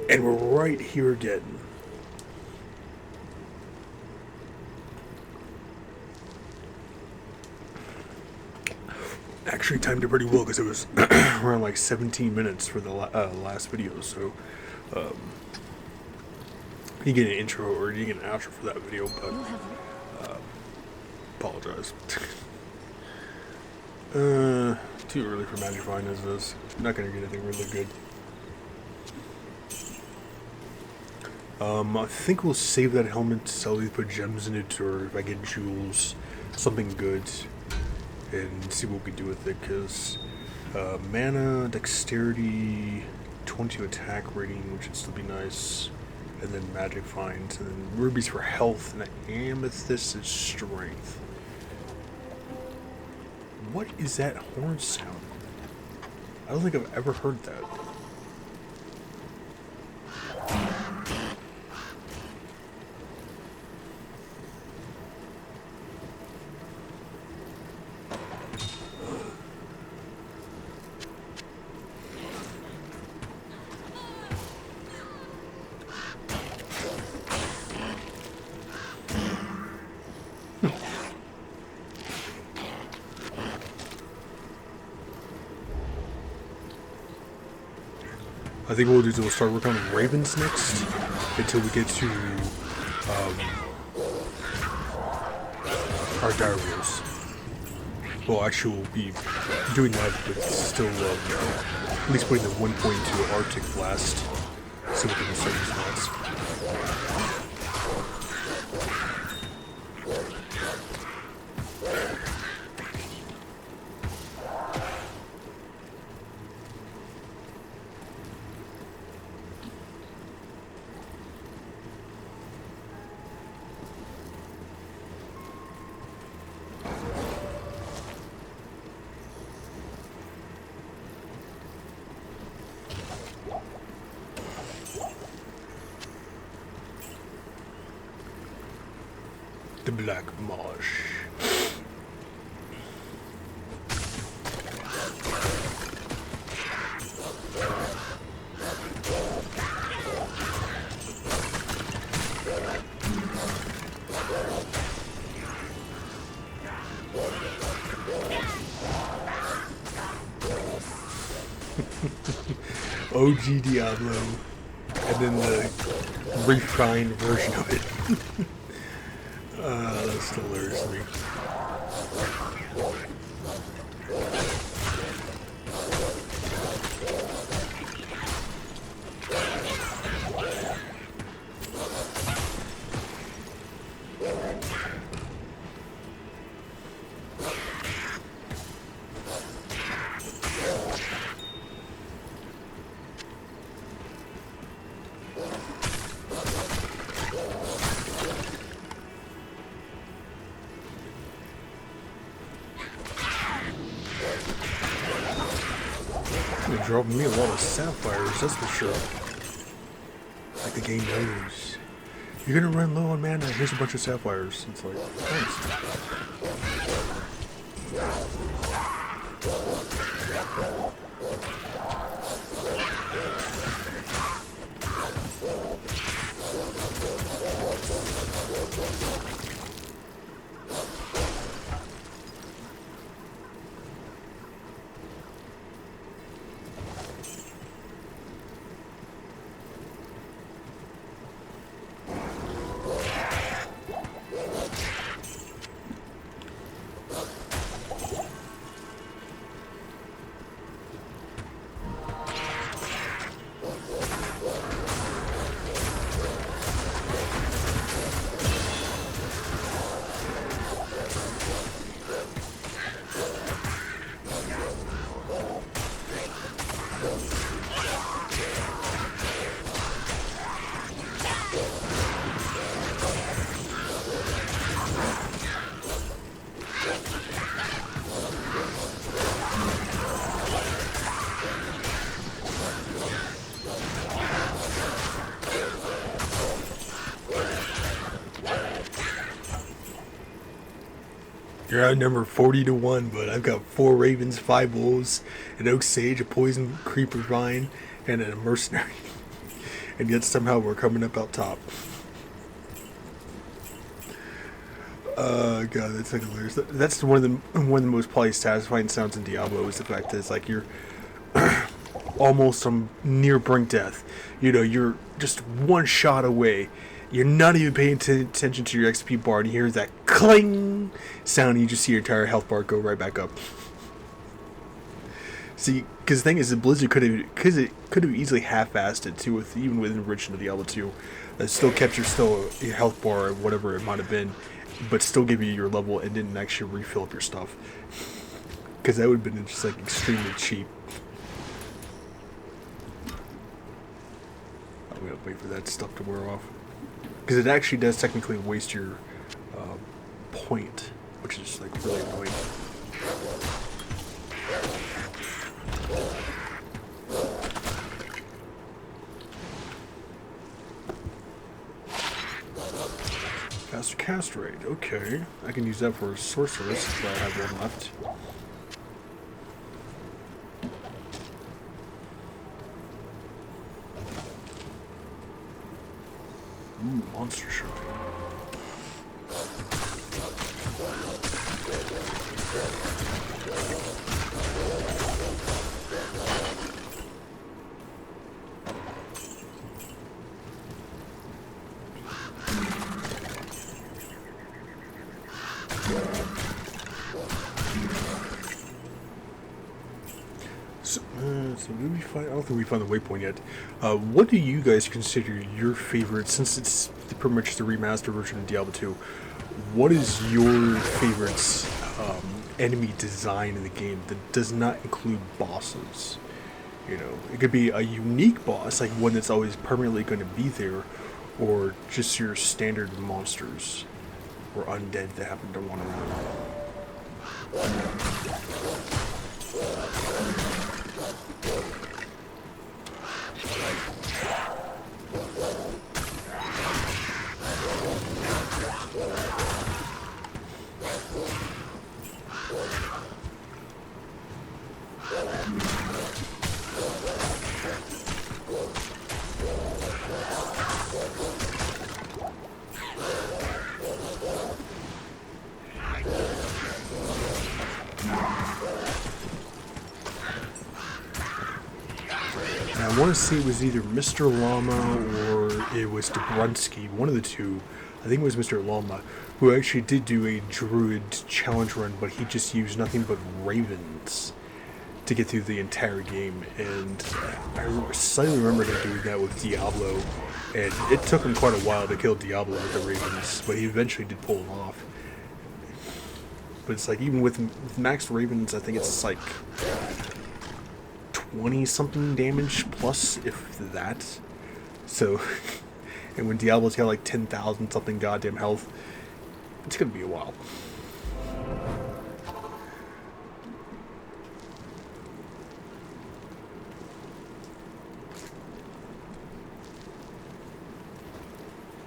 And we're right here again. Actually timed it pretty well because it was around like 17 minutes for the last video, so you get an intro or you get an outro for that video, but apologize. Too early for Magic Vine as is. Not gonna get anything really good. I think we'll save that helmet so we put gems in it, or if I get jewels, something good, and see what we do with it, because mana, dexterity, 22 attack rating, which would still be nice, and then magic finds, and then rubies for health, and amethyst is strength. What is that horn sound? I don't think I've ever heard that. I think what we'll do is we'll start working on ravens next until we get to our diaries. Well, actually, we'll be doing that, but still at least putting the 1.2 Artic blast so we can start these mods. The Black Marsh. OG Diablo, and then the refined version of it. That's hilarious to me. They're dropping me a lot of sapphires, that's for sure. Like the game knows. You're gonna run low on mana, here's a bunch of sapphires. It's like, thanks. You're outnumbered 40-1, but I've got 4 ravens, 5 wolves, an oak sage, a poison creeper vine, and a mercenary. and yet somehow we're coming up out top. God, that's like hilarious. That's one of the most probably satisfying sounds in Diablo is the fact that it's like you're almost near brink death. You know, you're just one shot away. You're not even paying attention to your XP bar, and you hear that cling sound, and you just see your entire health bar go right back up. See, because the thing is, the Blizzard could have easily half-assed it too, even with Enriched of Diablo 2. It still kept your health bar or whatever it might have been, but still give you your level and didn't actually refill up your stuff. Because that would have been just like extremely cheap. I'm gonna wait for that stuff to wear off. Because it actually does technically waste your point, which is like really annoying. Faster cast rate, okay. I can use that for a sorceress if I have one left. Ooh, monster shirt. So did we find? I don't think we found the waypoint yet. What do you guys consider your favorite? Since it's pretty much the remastered version of Diablo 2, what is your favorite enemy design in the game that does not include bosses? You know, it could be a unique boss, like one that's always permanently going to be there, or just your standard monsters or undead that happen to wander around. I want to say it was either Mr. Llama or it was Dobrunsky, one of the two. I think it was Mr. Llama, who actually did do a Druid challenge run, but he just used nothing but ravens to get through the entire game. And I slightly remember him doing that with Diablo, and it took him quite a while to kill Diablo with the ravens, but he eventually did pull it off. But it's like, even with max ravens, I think it's like 20-something damage plus, if that. So, and when Diablo's got like 10,000 something goddamn health, it's gonna be a while.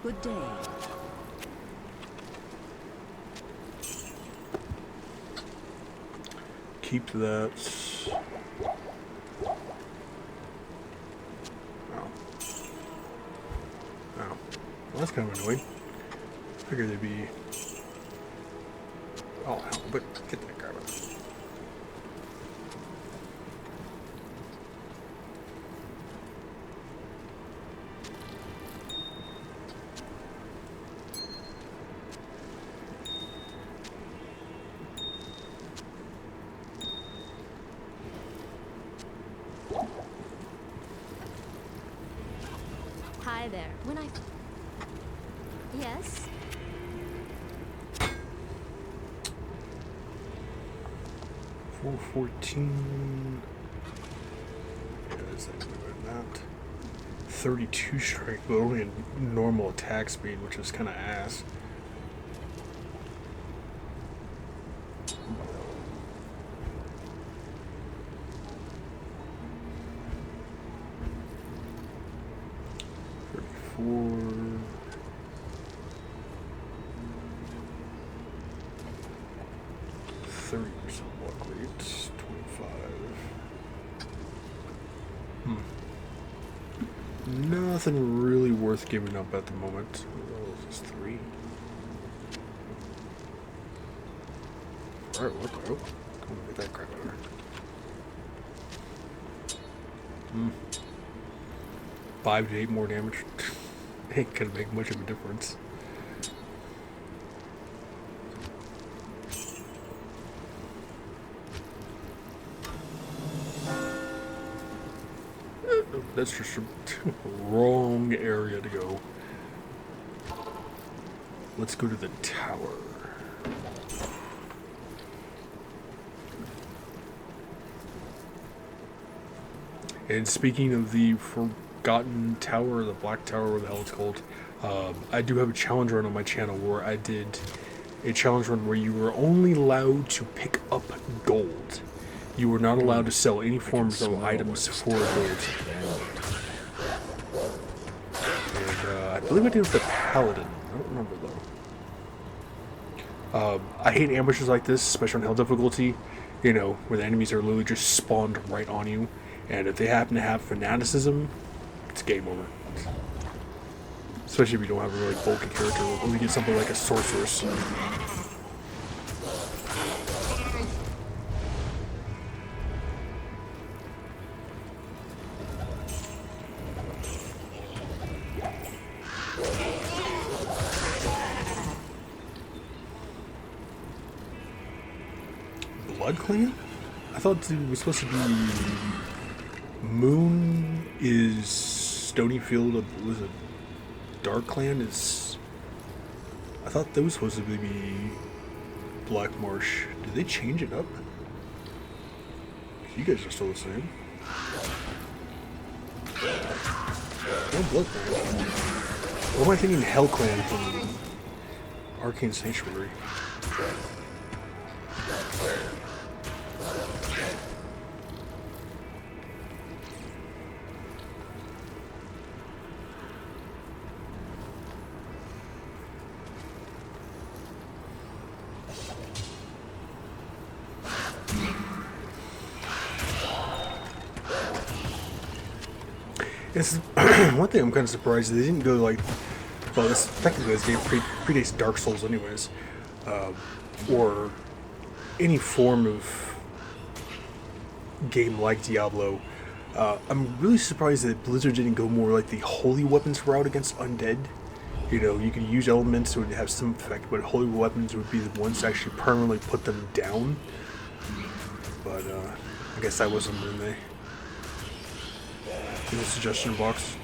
Good day. Keep that. Well, that's kind of annoying. Figured they'd be. Oh, hell, but get that garbage. Hi there. Yes? 414. Yeah, that's not that. 32 strength, but only a normal attack speed, which is kind of ass. Nothing really worth giving up at the moment. Oh, this is 3. Alright, what the hell? Come on, get that crap out of here. 5 to 8 more damage. Ain't gonna make much of a difference. That's just a wrong area to go. Let's go to the tower. And speaking of the Forgotten Tower, the Black Tower, what the hell it's called, I do have a challenge run on my channel where I did a challenge run where you were only allowed to pick up gold. You were not allowed to sell any forms of items for gold. And I believe I did with the Paladin. I don't remember though. I hate ambushes like this, especially on hell difficulty. You know, where the enemies are literally just spawned right on you. And if they happen to have fanaticism, it's game over. Especially if you don't have a really bulky character, or you get something like a sorceress. Blood Clan? I thought it was supposed to be Moon is Stonyfield. Was it Dark Clan? Is I thought those supposed to be Black Marsh. Did they change it up? You guys are still the same. No Blood Clan. Or am I thinking Hell Clan from Arcane Sanctuary? It's one thing I'm kind of surprised they didn't go like, well, this technically this game predates Dark Souls anyways, or any form of game like Diablo. I'm really surprised that Blizzard didn't go more like the holy weapons route against undead. You know, you can use elements to have some effect, but holy weapons would be the ones to actually permanently put them down. But I guess that wasn't in the suggestion box.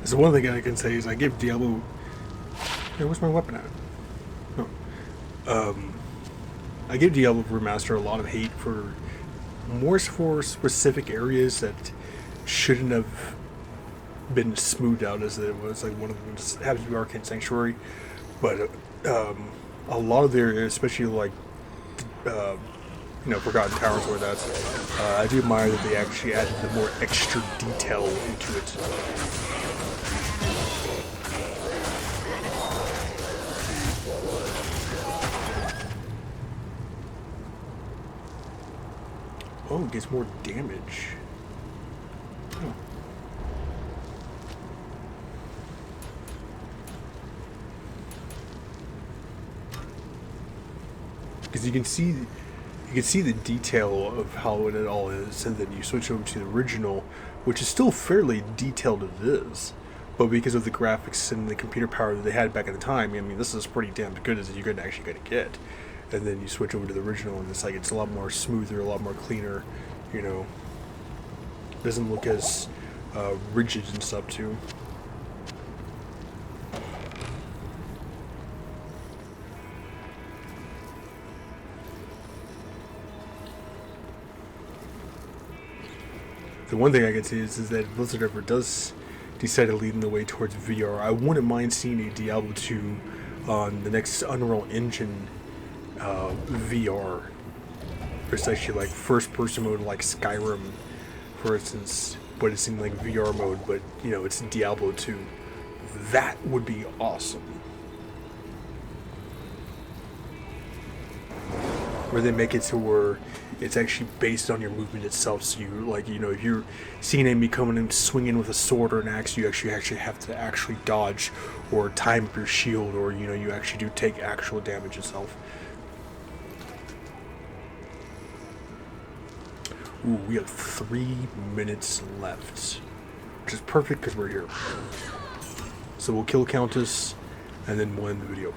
So one thing I can say is I give Diablo. Hey, where's my weapon at? No. I give Diablo Remaster a lot of hate for more for specific areas that shouldn't have been smoothed out as it was. Like one of them just happens to be Arcane Sanctuary, but a lot of the areas, especially like Forgotten Towers or that. I do admire that they actually added the more extra detail into it. Oh, it gets more damage. Oh. Because you can see the detail of how it all is, and then you switch over to the original, which is still fairly detailed as it is, but because of the graphics and the computer power that they had back in the time, I mean, this is pretty damn good as you're actually going to get. And then you switch over to the original, and it's like it's a lot more smoother, a lot more cleaner, Doesn't look as rigid and stuff too. The one thing I can say is that if Blizzard ever does decide to lead the way towards VR, I wouldn't mind seeing a Diablo 2 on the next Unreal Engine VR. Precisely like first-person mode, like Skyrim, for instance, but it's in like VR mode, but it's Diablo 2. That would be awesome. Where they make it to where it's actually based on your movement itself, so you if you're seeing an enemy coming and swinging with a sword or an axe, you actually have to actually dodge or time up your shield, or you actually do take actual damage itself. Ooh, we have 3 minutes left, which is perfect because we're here. So we'll kill Countess, and then we'll end the video.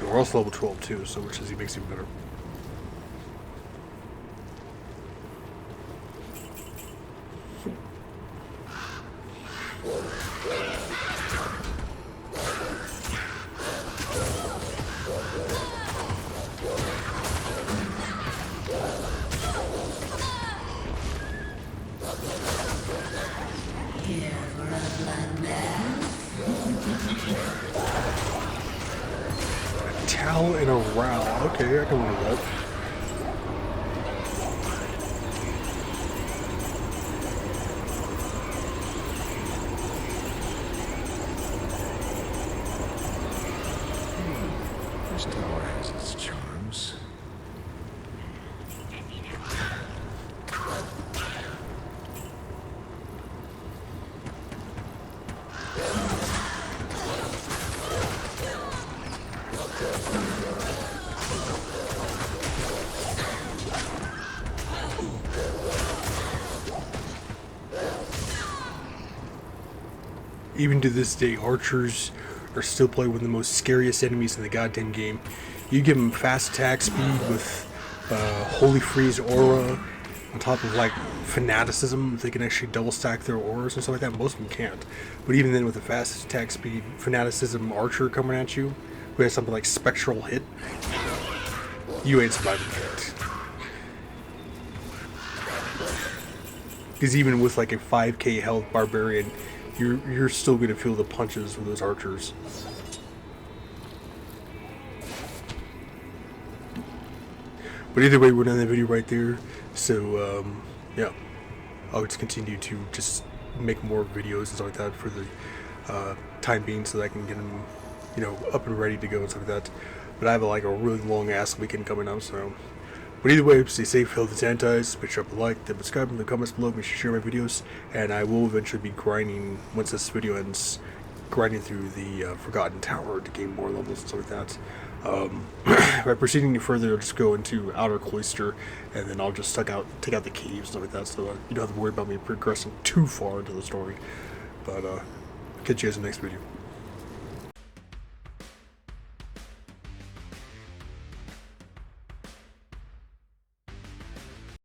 We're also level 12 too, so which is makes it even better. Towel and a row. Okay, I can live with that. This tower has its charms. Even to this day, archers are still probably one of the most scariest enemies in the goddamn game. You give them fast attack speed with Holy Freeze aura on top of like fanaticism. They can actually double stack their auras and stuff like that. Most of them can't. But even then, with the fast attack speed, fanaticism archer coming at you, who has something like spectral hit, you ain't surviving that. Because even with like a 5k health barbarian, you're still gonna feel the punches with those archers. But either way, we're done the video right there. So yeah, I'll just continue to just make more videos and stuff like that for the time being, so that I can get them, up and ready to go and stuff like that. But I have like a really long ass weekend coming up, so. But either way, stay safe, healthy, sanitized, make sure to like, then subscribe in the comments below, make sure to share my videos, and I will eventually be grinding, once this video ends, grinding through the Forgotten Tower to gain more levels and stuff like that. By proceeding any further, I'll just go into Outer Cloister, and then I'll just take out the caves and stuff like that, so you don't have to worry about me progressing too far into the story. But catch you guys in the next video.